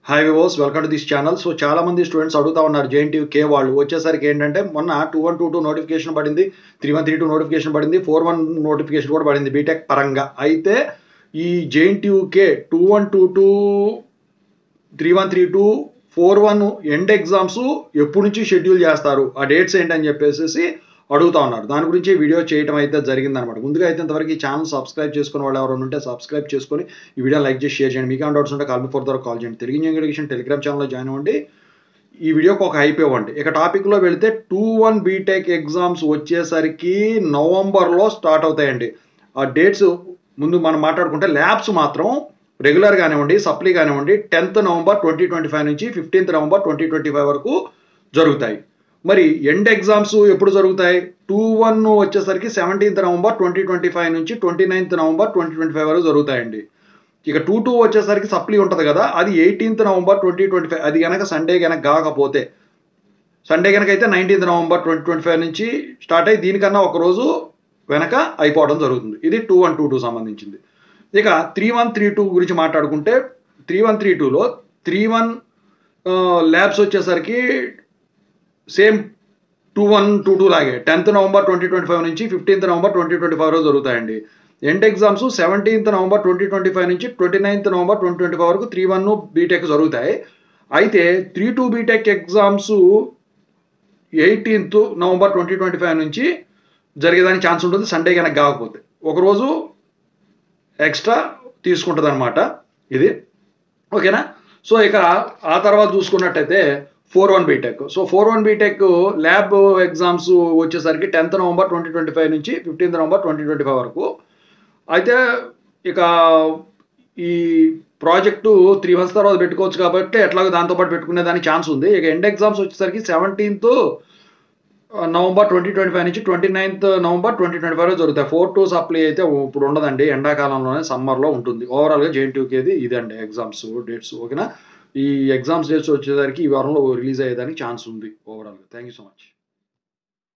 Hi వివోస్, welcome to this channel. So చాలా మంది students అడుగుతా ఉన్నారు జేఎన్టీయూకే వాళ్ళు వచ్చేసరికి ఏంటంటే మొన్న 2122 నోటిఫికేషన్ పడింది, 3132 నోటిఫికేషన్ పడింది, 41 నోటిఫికేషన్ కూడా పడింది బీటెక్ పరంగా. అయితే ఈ జేఎన్టీయూకే 2122, 3132, 41 ఎండ్ ఎగ్జామ్స్ ఎప్పటి నుంచి షెడ్యూల్ చేస్తారు, ఆ డేట్స్ ఏంటని చెప్పేసి అడుగుతా ఉన్నారు. దాని గురించి వీడియో చేయడం అయితే జరిగిందనమాట. ముందుగా అయితే ఇంతవరకు ఈ ఛానల్ సబ్స్క్రైబ్ చేసుకునే వాళ్ళు ఎవరైనా ఉంటే సబ్స్క్రైబ్ చేసుకొని ఈ వీడియో లైక్ చేసి షేర్ చేయండి. మీకు డౌట్స్ ఉంటే కాల్ మీ ఫర్ ద్వారా కాల్ చేయండి. తెలుగు ఇంగ్లీష్ టెలిగ్రామ్ ఛానల్లో జాయిన్ అవ్వండి. ఈ వీడియోకి ఒక హైప్ ఇవ్వండి. ఇక టాపిక్లో వెళితే 21 బీటెక్ ఎగ్జామ్స్ వచ్చేసరికి నవంబర్లో స్టార్ట్ అవుతాయండి. ఆ డేట్స్ ముందు మనం మాట్లాడుకుంటే ల్యాబ్స్ మాత్రం రెగ్యులర్ కానివ్వండి, సప్లీ కానివ్వండి 10th నవంబర్ 2025 నుంచి 15th నవంబర్ 2025 వరకు జరుగుతాయి. మరి ఎండ్ ఎగ్జామ్స్ ఎప్పుడు జరుగుతాయి? 21 వచ్చేసరికి 17th నవంబర్ 2025 నుంచి 29th నవంబర్ 2025 వరకు జరుగుతాయండి. ఇక 22 వచ్చేసరికి సప్లీ ఉంటుంది కదా, అది 18th నవంబర్ 2025. అది కనుక సండే కనుక కాకపోతే, సండే కనుక అయితే 19th నవంబర్ 2025 నుంచి స్టార్ట్ అయ్యి దీనికన్నా ఒక రోజు వెనక అయిపోవడం జరుగుతుంది. ఇది 2122 సంబంధించింది. ఇక 3132 గురించి మాట్లాడుకుంటే 3132లో 31 ల్యాబ్స్ వచ్చేసరికి సేమ్ 2122 లాగే 10th నవంబర్ 2025 నుంచి 15th నవంబర్ 2025 వరకు జరుగుతాయండి. ఎండ్ ఎగ్జామ్స్ 17th నవంబర్ 2025 నుంచి 29th నవంబర్ 2025 వరకు 31 బీటెక్ జరుగుతాయి. అయితే 32 బీటెక్ ఎగ్జామ్స్ 18th నవంబర్ 2025 నుంచి జరిగేదానికి ఛాన్స్ ఉంటుంది, సండే కనుక కాకపోతే. ఒకరోజు ఎక్స్ట్రా తీసుకుంటుంది అనమాట ఇది. ఓకేనా? సో ఇక ఆ తర్వాత చూసుకున్నట్టయితే 41 BTech. So 41 BTech lab exams వచ్చేసరికి 10th నవంబర్ 2025 నుంచి 15th నవంబర్ 2025 వరకు. అయితే ఇక ఈ ప్రాజెక్టు 3 months తర్వాత పెట్టుకోవచ్చు కాబట్టి ఎట్లాగో దాంతోపాటు పెట్టుకునే దానికి ఛాన్స్ ఉంది. ఇక ఎండ్ ఎగ్జామ్స్ వచ్చేసరికి 17th నవంబర్ 2025 నుంచి 29th నవంబర్ 2025 వరకు జరుగుతాయి. 4-2 సప్లీ అయితే ఇప్పుడు ఉండదండి, ఎండాకాలంలోనే సమ్మర్లో ఉంటుంది. ఓవరాల్గా జేఎన్టీయూకేది ఇదండి ఎగ్జామ్స్ డేట్స్. ఓకేనా? ఈ ఎగ్జామ్స్ డేట్స్ వచ్చేసరికి ఈ వారంలో రిలీజ్ అయ్యేదానికి ఛాన్స్ ఉంది ఓవరాల్గా. Thank you so much.